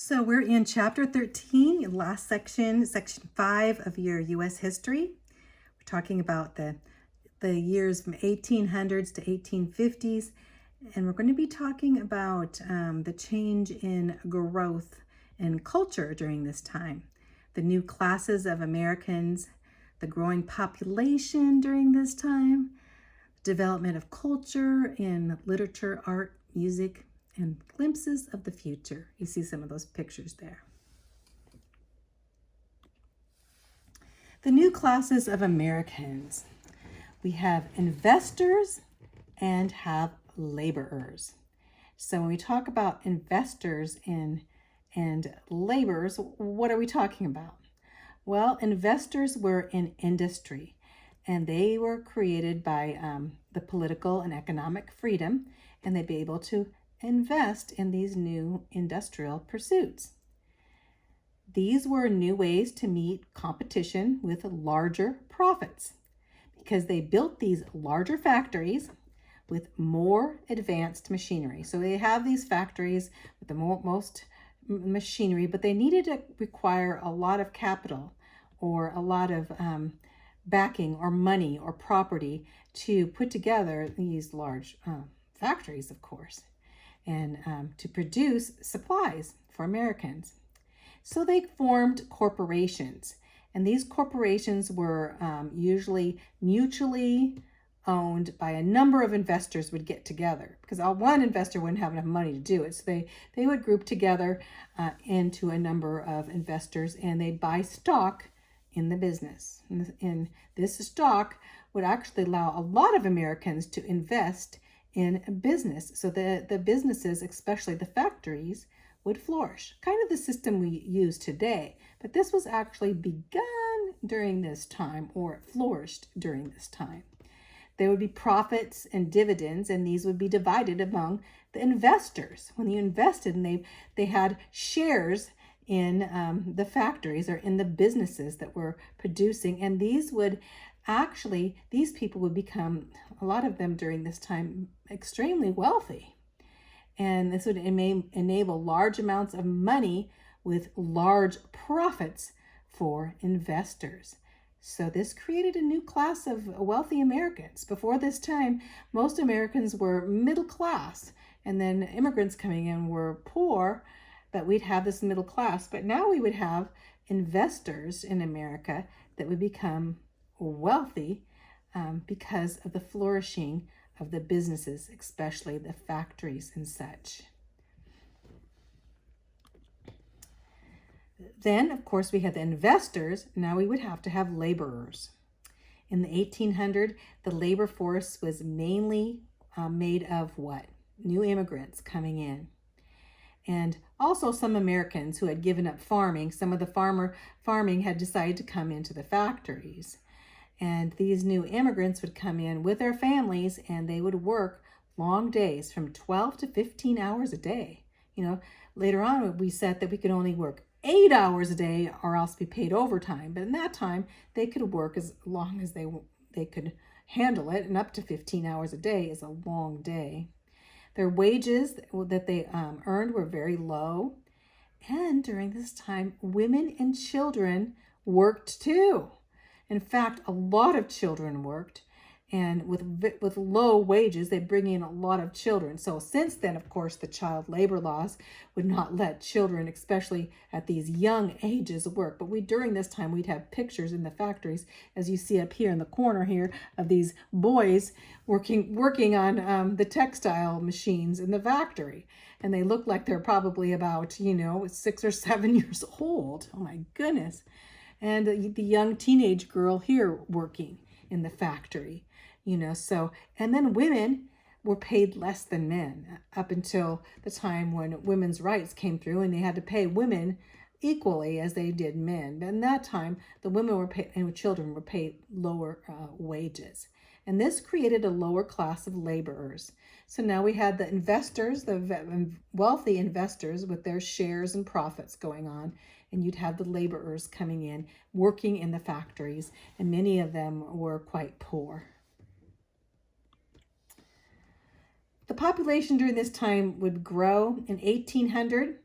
So we're in chapter 13, last section, section 5 of your U.S. history. We're talking about the years from 1800s to 1850s, and we're going to be talking about the change in growth and culture during this time, the new classes of Americans, the growing population during this time, development of culture in literature, art, music, and glimpses of the future. You see some of those pictures there. The new classes of Americans. We have investors and have laborers. So when we talk about investors and laborers, what are we talking about? Well, investors were in industry, and they were created by the political and economic freedom, and they'd be able to invest in these new industrial pursuits. These were new ways to meet competition with larger profits because they built these larger factories with more advanced machinery. So they have these factories with the most machinery, but they needed to require a lot of capital or a lot of backing or money or property to put together these large factories, of course, and to produce supplies for Americans. So they formed corporations, and these corporations were usually mutually owned by a number of investors would get together because one investor wouldn't have enough money to do it. So they would group together into a number of investors, and they'd buy stock in the business. And this stock would actually allow a lot of Americans to invest in business. So the businesses, especially the factories, would flourish. Kind of the system we use today, but this was actually begun during this time, or it flourished during this time. There would be profits and dividends, and these would be divided among the investors. When you invested, and they had shares in the factories or in the businesses that were producing, and these people would become, a lot of them during this time, extremely wealthy. And this would enable large amounts of money with large profits for investors. So this created a new class of wealthy Americans. Before this time, most Americans were middle class, and then immigrants coming in were poor, but we'd have this middle class. But now we would have investors in America that would become wealthy because of the flourishing of the businesses, especially the factories and such. Then, of course, we had the investors. Now we would have to have laborers. In the 1800s, the labor force was mainly made of what? New immigrants coming in. And also some Americans who had given up farming. Some of the farming had decided to come into the factories. And these new immigrants would come in with their families, and they would work long days from 12 to 15 hours a day. Later on we said that we could only work 8 hours a day or else be paid overtime. But in that time, they could work as long as they could handle it, and up to 15 hours a day is a long day. Their wages that they earned were very low. And during this time, women and children worked too. In fact, a lot of children worked, and with low wages, they bring in a lot of children. So since then, of course, the child labor laws would not let children, especially at these young ages, work. But during this time, we'd have pictures in the factories, as you see up here in the corner here, of these boys working on the textile machines in the factory. And they look like they're probably about, 6 or 7 years old. Oh my goodness. And the young teenage girl here working in the factory, and then women were paid less than men up until the time when women's rights came through, and they had to pay women equally as they did men. But in that time, the women were paid, and children were paid lower wages. And this created a lower class of laborers. So now we had the investors, the wealthy investors with their shares and profits going on, and you'd have the laborers coming in, working in the factories, and many of them were quite poor. The population during this time would grow. In 1800,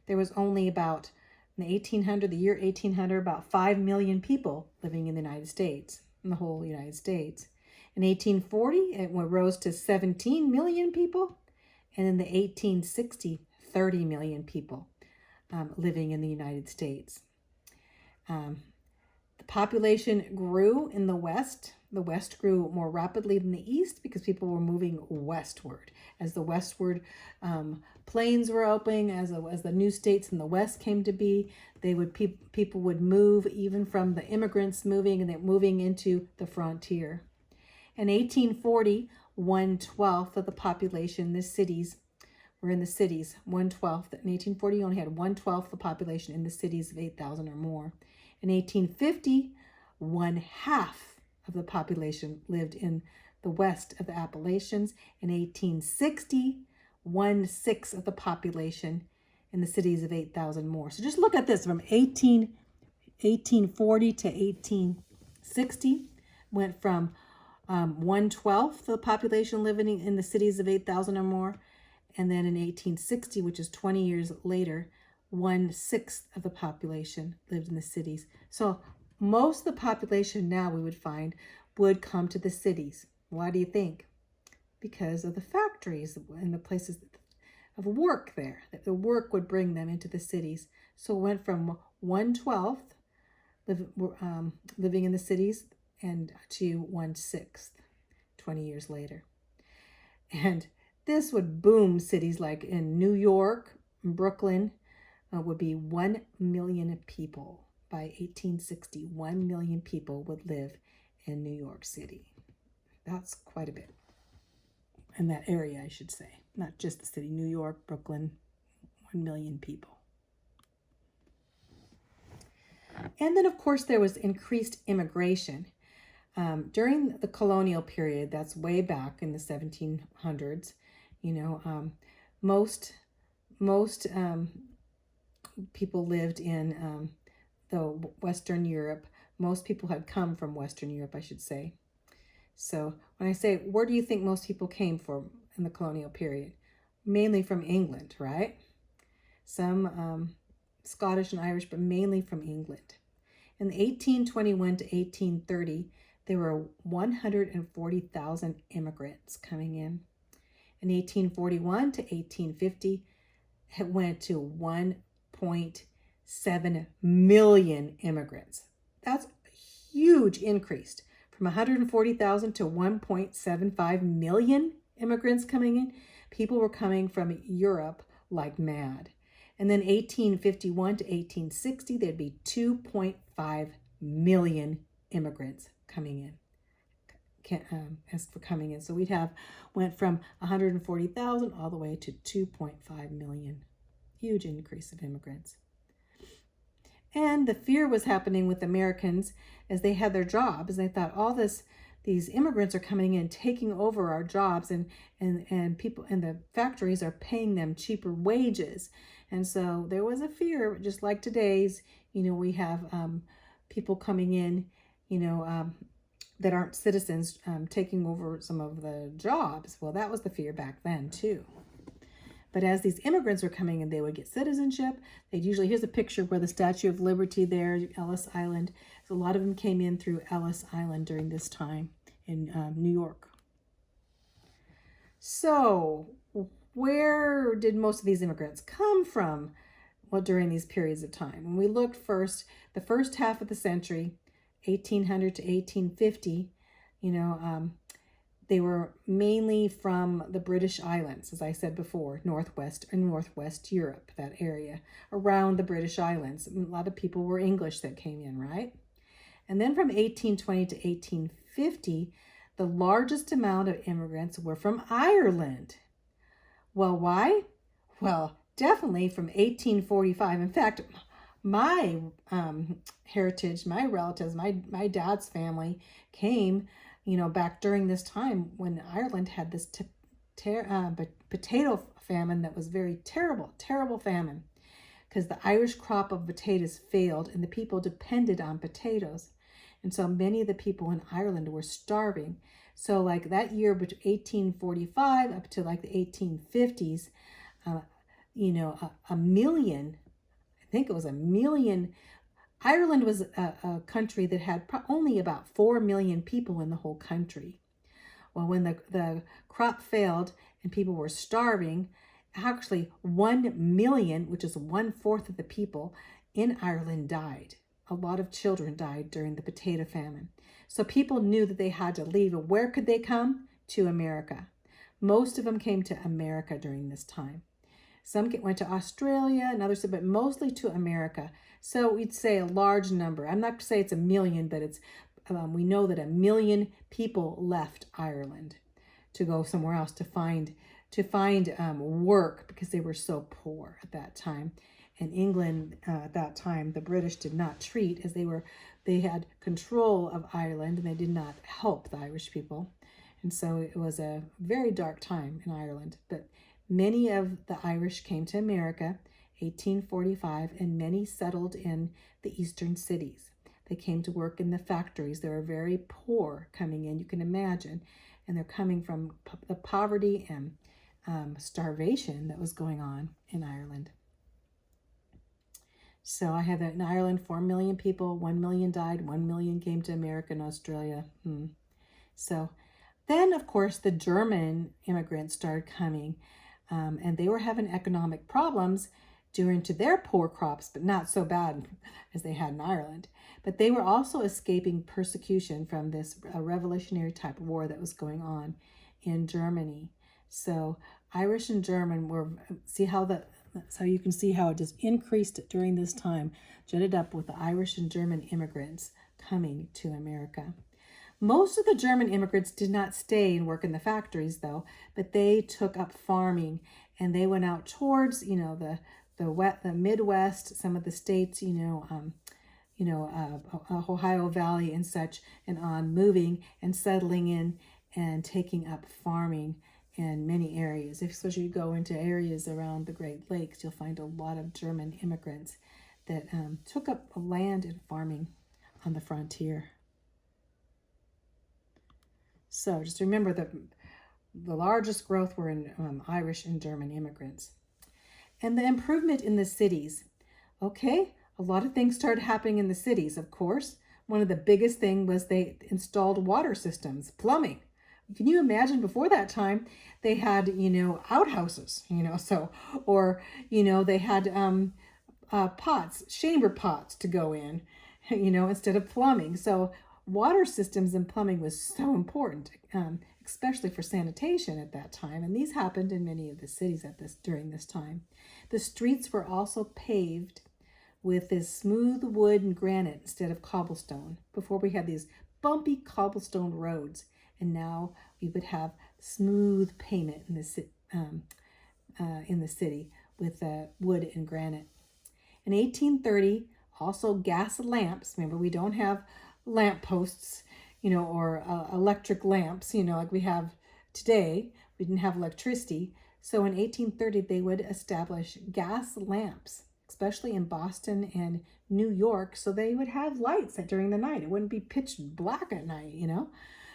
there was only about, in the year 1800, about 5 million people living in the United States, in the whole United States. In 1840, it rose to 17 million people. And in the 1860, 30 million people living in the United States. The population grew in the West. The West grew more rapidly than the East because people were moving westward. As the westward plains were opening, as the new states in the West came to be, people would move, even from the immigrants moving, and they're moving into the frontier. In 1840, 1/12 of the population in the cities were in the cities. 1/12. In 1840, you only had 1/12 the population in the cities of 8,000 or more. In 1850, 1/2 of the population lived in the west of the Appalachians. In 1860, 1/6 of the population in the cities of 8,000 more. So just look at this. From 1840 to 1860, went from 1/12 of the population living in the cities of 8,000 or more. And then in 1860, which is 20 years later, 1/6 of the population lived in the cities. So most of the population now, we would find, would come to the cities. Why do you think? Because of the factories and the places of work there, that the work would bring them into the cities. So it went from 1/12 living in the cities and to 1/6 20 years later. And this would boom cities like in New York, Brooklyn, would be 1 million people. By 1860, 1 million people would live in New York City. That's quite a bit. In that area, I should say. Not just the city. New York, Brooklyn, 1 million people. And then, of course, there was increased immigration. During the colonial period, that's way back in the 1700s, most people lived in the Western Europe. Most people had come from Western Europe, I should say. So when I say, where do you think most people came from in the colonial period? Mainly from England, right? Some Scottish and Irish, but mainly from England. In 1821 to 1830, there were 140,000 immigrants coming in. In 1841 to 1850, it went to 1.7 million immigrants. That's a huge increase. From 140,000 to 1.75 million immigrants coming in. People were coming from Europe like mad. And then 1851 to 1860, there'd be 2.5 million immigrants coming in. So we'd went from 140,000 all the way to 2.5 million. Huge increase of immigrants. And the fear was happening with Americans as they had their jobs. They thought these immigrants are coming in, taking over our jobs, and people in the factories are paying them cheaper wages. And so there was a fear, just like today's, we have people coming in, that aren't citizens, taking over some of the jobs. Well, that was the fear back then too. But as these immigrants were coming in, they would get citizenship. Here's a picture where the Statue of Liberty there, Ellis Island. So a lot of them came in through Ellis Island during this time in New York. So where did most of these immigrants come from? Well, during these periods of time. When we looked first, the first half of the century, 1800 to 1850, they were mainly from the British Islands, as I said before, Northwest Europe, that area around the British Islands. A lot of people were English that came in, right? And then from 1820 to 1850, the largest amount of immigrants were from Ireland. Well, why? Well, definitely from 1845. In fact, my heritage, my relatives, my dad's family came, back during this time when Ireland had this potato famine that was very terrible famine, because the Irish crop of potatoes failed and the people depended on potatoes. And so many of the people in Ireland were starving. So like that year, between 1845 up to like the 1850s, a million, I think it was a million. Ireland was a country that had only about 4 million people in the whole country. Well, when the crop failed and people were starving, actually 1 million, which is 1/4 of the people in Ireland, died. A lot of children died during the potato famine. So people knew that they had to leave. And where could they come? To America. Most of them came to America during this time. Some went to Australia and others, but mostly to America. So we'd say a large number. I'm not going to say it's a million, but it's we know that 1 million people left Ireland to go somewhere else to find work because they were so poor at that time. And England at that time, the British did not treat as they had control of Ireland, and they did not help the Irish people. And so it was a very dark time in Ireland. But many of the Irish came to America, 1845, and many settled in the eastern cities. They came to work in the factories. They were very poor coming in, you can imagine. And they're coming from the poverty and starvation that was going on in Ireland. So I have that in Ireland, 4 million people, 1 million died, 1 million came to America and Australia. So then, of course, the German immigrants started coming, and they were having economic problems due to their poor crops, but not so bad as they had in Ireland. But they were also escaping persecution from this revolutionary type of war that was going on in Germany. So Irish and German were, so you can see how it just increased during this time, jutted up with the Irish and German immigrants coming to America. Most of the German immigrants did not stay and work in the factories, though, but they took up farming, and they went out towards, the Midwest, some of the states, Ohio Valley and such, and on, moving and settling in and taking up farming in many areas. Especially you go into areas around the Great Lakes, you'll find a lot of German immigrants that took up land and farming on the frontier. So just remember that the largest growth were in Irish and German immigrants. And the improvement in the cities. Okay, a lot of things started happening in the cities, of course. One of the biggest things was they installed water systems, plumbing. Can you imagine before that time, they had, outhouses, they had pots, chamber pots to go in, instead of plumbing. So water systems and plumbing was so important, especially for sanitation at that time. And these happened in many of the cities during this time. The streets were also paved with this smooth wood and granite instead of cobblestone. Before we had these bumpy cobblestone roads, and now we would have smooth pavement in the city with wood and granite. In 1830, also gas lamps. Remember, we don't have lamp posts, or electric lamps, like we have today. We didn't have electricity. So in 1830, they would establish gas lamps, especially in Boston and New York. So they would have lights during the night. It wouldn't be pitch black at night,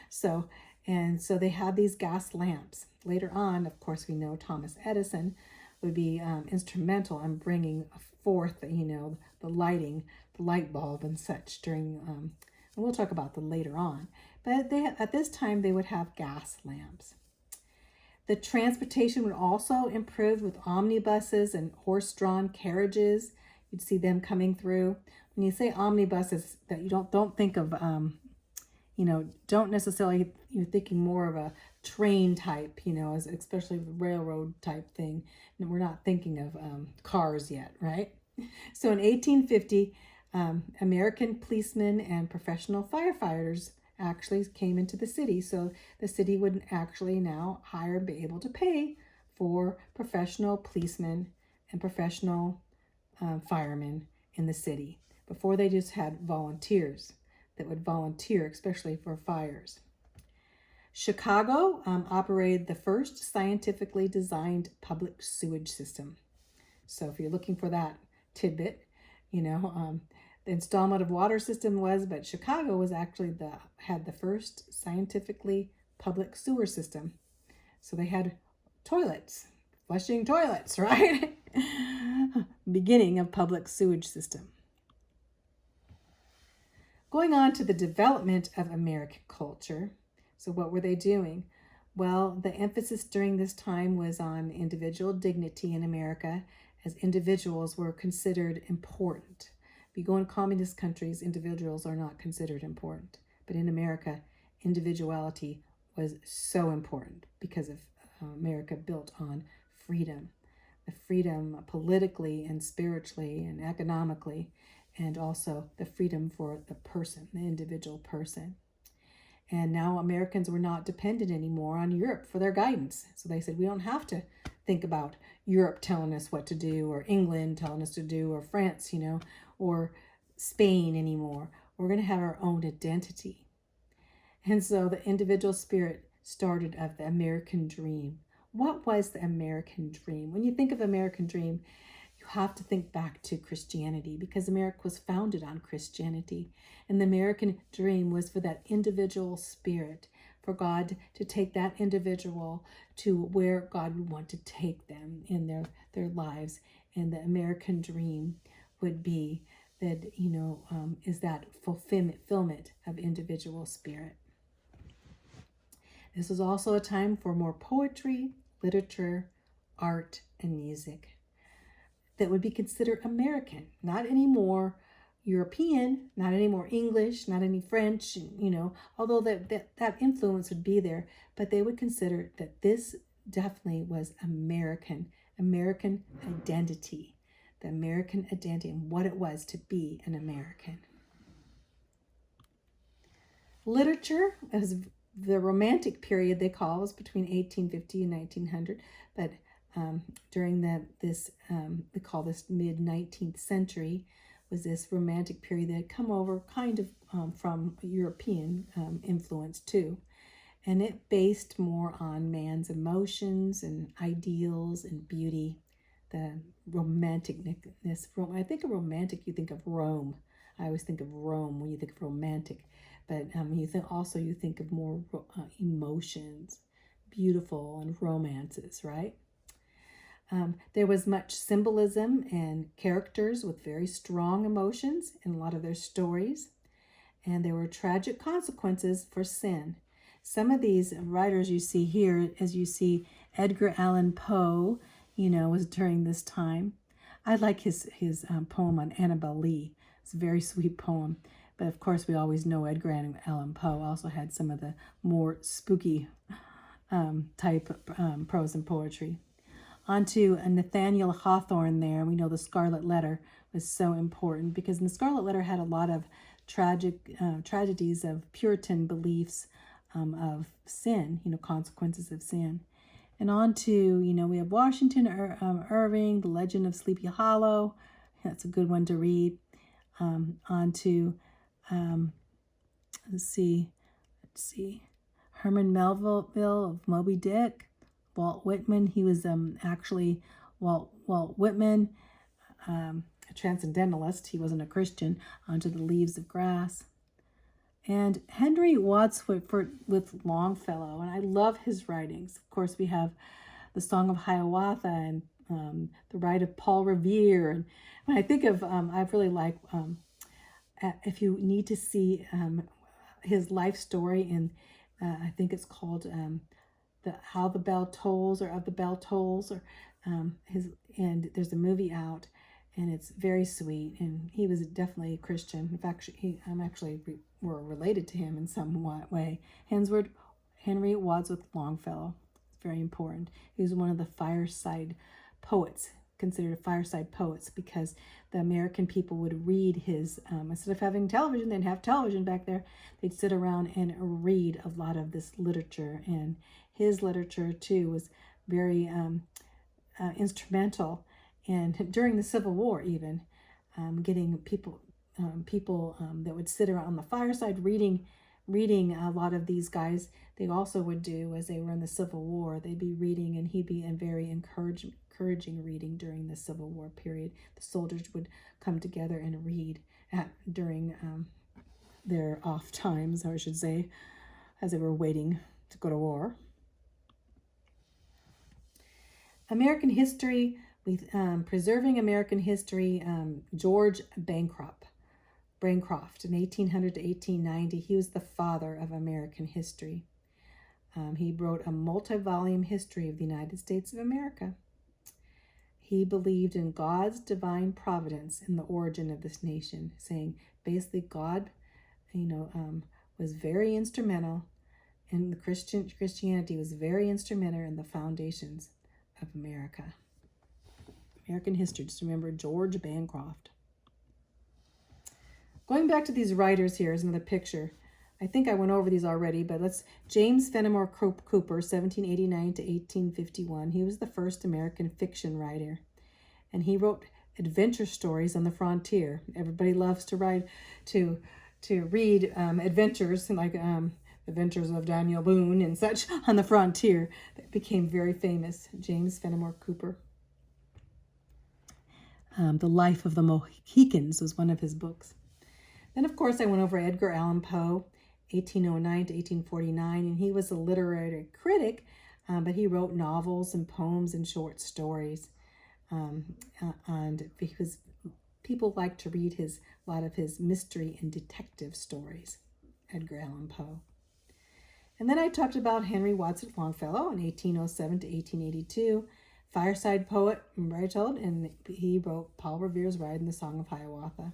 So they had these gas lamps. Later on, of course, we know Thomas Edison would be instrumental in bringing forth, the lighting, the light bulb and such during, and we'll talk about them later on. But at this time, they would have gas lamps. The transportation would also improve with omnibuses and horse-drawn carriages. You'd see them coming through. When you say omnibuses, that you don't think of, don't necessarily, you're thinking more of a train type, especially the railroad type thing. And we're not thinking of cars yet, right? So in 1850, American policemen and professional firefighters actually came into the city. So the city would actually now be able to pay for professional policemen and professional firemen in the city. Before, they just had volunteers that would volunteer, especially for fires. Chicago operated the first scientifically designed public sewage system. So if you're looking for that tidbit, the installment of water system but Chicago was actually had the first scientifically public sewer system. So they had toilets, flushing toilets, right? beginning of public sewage system. Going on to the development of American culture. So what were they doing? Well, the emphasis during this time was on individual dignity in America, as individuals were considered important. If you go in communist countries, individuals are not considered important. But in America, individuality was so important because of America built on freedom. The freedom politically and spiritually and economically, and also the freedom for the person, the individual person. And now Americans were not dependent anymore on Europe for their guidance. So they said, we don't have to think about Europe telling us what to do, or England telling us to do, or France, or Spain anymore. We're going to have our own identity. And so the individual spirit started of the American dream. What was the American dream? When you think of American dream, you have to think back to Christianity, because America was founded on Christianity. And the American dream was for that individual spirit, for God to take that individual to where God would want to take them in their lives. And the American dream would be that, is that fulfillment of individual spirit. This was also a time for more poetry, literature, art, and music that would be considered American, not anymore European, not anymore English, not any French, although that influence would be there, but they would consider that this definitely was American identity, the American identity and what it was to be an American. Literature, as the Romantic period they call, was between 1850 and 1900, but during they call this mid-19th century, was this Romantic period that had come over kind of from European influence too. And it based more on man's emotions and ideals and beauty, the romanticness. I think of romantic, you think of Rome. I always think of Rome when you think of romantic. But you think of more emotions, beautiful, and romances, right? There was much symbolism and characters with very strong emotions in a lot of their stories. And there were tragic consequences for sin. Some of these writers you see here, as you see Edgar Allan Poe, was during this time. I like his poem on Annabel Lee. It's a very sweet poem. But of course, we always know Edgar Allan Poe also had some of the more spooky type prose and poetry. On to Nathaniel Hawthorne there. We know the Scarlet Letter was so important because the Scarlet Letter had a lot of tragedies of Puritan beliefs of sin, consequences of sin. And on to, we have Washington Irving, The Legend of Sleepy Hollow. That's a good one to read. On to, let's see, Herman Melville of Moby Dick. Walt Whitman, he was actually Walt Whitman, a transcendentalist. He wasn't a Christian. Onto The Leaves of Grass. And Henry Wadsworth with Longfellow, and I love his writings. Of course, we have the Song of Hiawatha and the Ride of Paul Revere. And when I think of, I really like, if you need to see his life story, and I think it's called How the Bell Tolls, or Of the Bell Tolls, or and there's a movie out, and it's very sweet. And he was definitely a Christian. In fact, we're related to him in some way. Henry Wadsworth Longfellow. It's very important. He was one of the fireside poets, considered fireside poets, because the American people would read his, instead of having television, they didn't have television back there. They'd sit around and read a lot of this literature. And his literature, too, was very instrumental. And during the Civil War, even, getting people that would sit around on the fireside reading a lot of these guys, they also would do, as they were in the Civil War, they'd be reading, and he'd be in very encouraging reading during the Civil War period. The soldiers would come together and read during their off times, or I should say, as they were waiting to go to war. American history with Preserving American History, George Bancroft in 1800 to 1890. He was the father of American history. He wrote a multi-volume history of the United States of America. He believed in God's divine providence in the origin of this nation, saying basically God, was very instrumental, and the Christianity was very instrumental in the foundations of America. American history. Just remember George Bancroft. Going back to these writers, here is another picture. I think I went over these already, but James Fenimore Cooper, 1789 to 1851. He was the first American fiction writer, and he wrote adventure stories on the frontier. Everybody loves to read adventures like Adventures of Daniel Boone and such on the frontier that became very famous. James Fenimore Cooper. The Life of the Mohicans was one of his books. Then, of course, I went over Edgar Allan Poe, 1809 to 1849, and he was a literary critic, but he wrote novels and poems and short stories. And people like to read a lot of his mystery and detective stories, Edgar Allan Poe. And then I talked about Henry Watson Longfellow in 1807 to 1882, fireside poet, and he wrote Paul Revere's Ride and the Song of Hiawatha.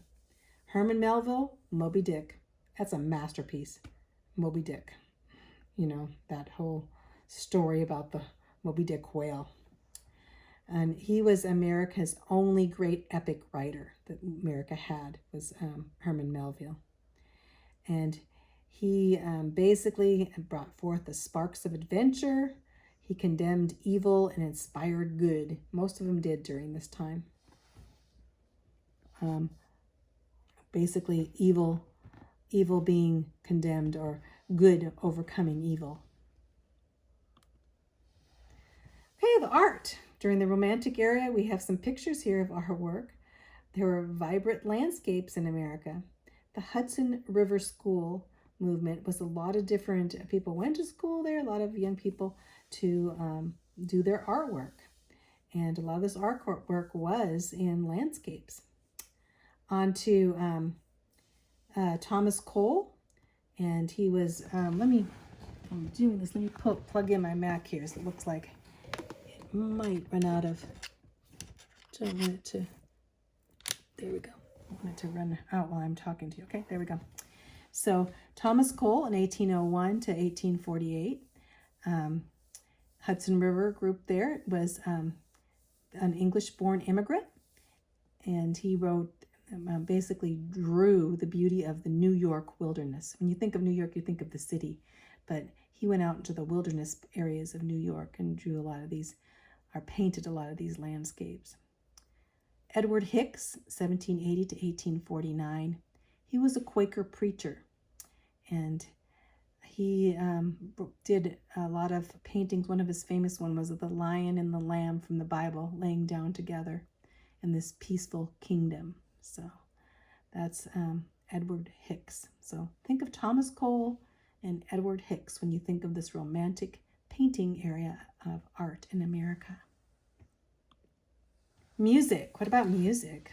Herman Melville, Moby Dick. That's a masterpiece, Moby Dick. That whole story about the Moby Dick whale. And he was America's only great epic writer that America had, was Herman Melville. And he basically brought forth the sparks of adventure. He condemned evil and inspired good. Most of them did during this time. Basically, evil being condemned, or good overcoming evil. Okay, the art. During the Romantic era, we have some pictures here of our work. There were vibrant landscapes in America. The Hudson River School movement was a lot of different people went to school there, a lot of young people to do their artwork. And a lot of this artwork was in landscapes. On to Thomas Cole, and he was, I'm doing this, let me plug in my Mac here, so it looks like it might run out of, don't want it to, there we go. I want it to run out while I'm talking to you. Okay, there we go. So Thomas Cole in 1801 to 1848, Hudson River group there was an English-born immigrant, and he wrote, basically drew the beauty of the New York wilderness. When you think of New York, you think of the city, but he went out into the wilderness areas of New York and drew a lot of these, or painted a lot of these landscapes. Edward Hicks, 1780 to 1849. He was a Quaker preacher, and he did a lot of paintings. One of his famous ones was of the lion and the lamb from the Bible laying down together in this peaceful kingdom. So that's Edward Hicks. So think of Thomas Cole and Edward Hicks when you think of this romantic painting area of art in America. Music. What about music?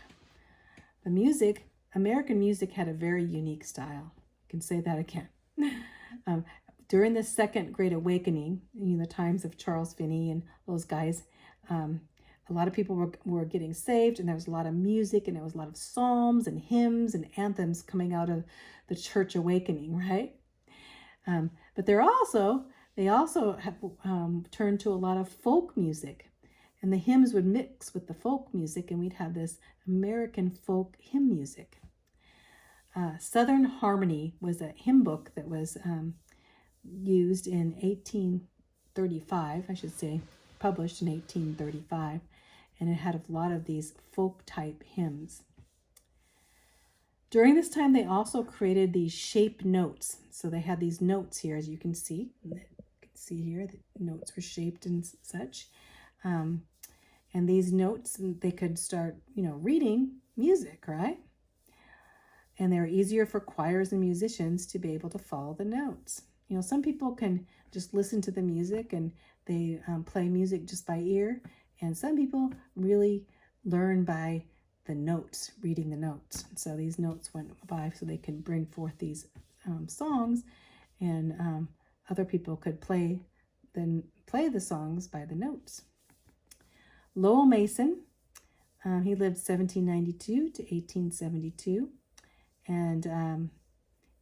The music, American music had a very unique style. I can say that again. During the Second Great Awakening, the times of Charles Finney and those guys, a lot of people were getting saved, and there was a lot of music, and there was a lot of psalms and hymns and anthems coming out of the church awakening, right? But they also have turned to a lot of folk music, and the hymns would mix with the folk music, and we'd have this American folk hymn music. Southern Harmony was a hymn book that was used in 1835, I should say, published in 1835, and it had a lot of these folk type hymns. During this time, they also created these shape notes. So they had these notes here, as you can see. You can see here the notes were shaped and such. And these notes, they could start, reading music, right? And they were easier for choirs and musicians to be able to follow the notes. Some people can just listen to the music and they play music just by ear, And some people really learn by the notes, reading the notes. So these notes went by so they could bring forth these songs, and other people could play the songs by the notes. Lowell Mason, he lived 1792 to 1872, and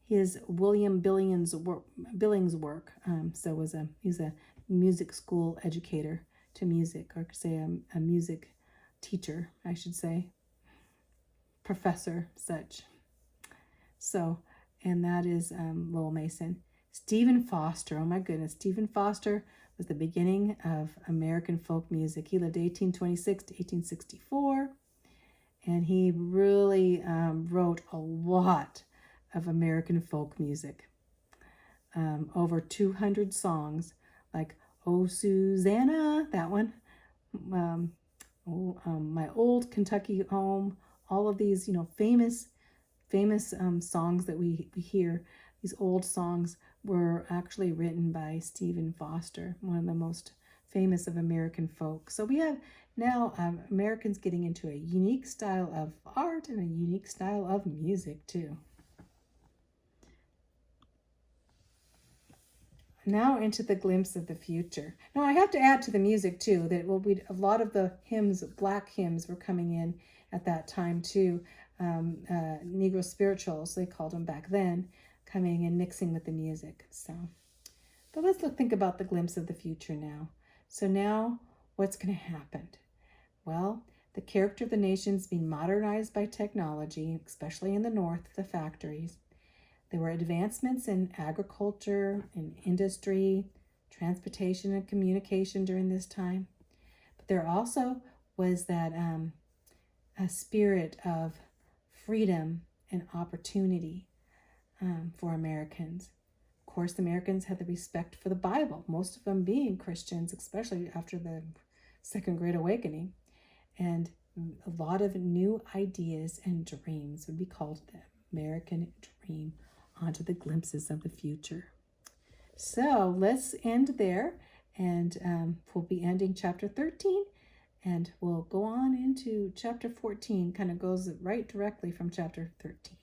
his William Billings work. He was a music school educator to music, or say a music teacher, I should say, professor, such. So, and that is Lowell Mason. Stephen Foster, oh my goodness, Stephen Foster was the beginning of American folk music. He lived 1826 to 1864, and he really wrote a lot of American folk music. Over 200 songs, like "Oh Susanna," that one, "My Old Kentucky Home," all of these, famous songs that we hear. These old songs were actually written by Stephen Foster, one of the most famous of American folk. So we have now Americans getting into a unique style of art and a unique style of music too. Now into the glimpse of the future. Now I have to add to the music too that a lot of the hymns, black hymns, were coming in at that time too. Negro spirituals, they called them back then, coming and mixing with the music. So, but let's think about the glimpse of the future now. So now, what's going to happen? Well, the character of the nation's being modernized by technology, especially in the north, the factories. There were advancements in agriculture, in industry, transportation, and communication during this time. But there also was that a spirit of freedom and opportunity for Americans. Of course, Americans had the respect for the Bible, most of them being Christians, especially after the Second Great Awakening. And a lot of new ideas and dreams would be called the American dream, onto the glimpses of the future. So let's end there, and we'll be ending chapter 13, and we'll go on into chapter 14, kind of goes right directly from chapter 13.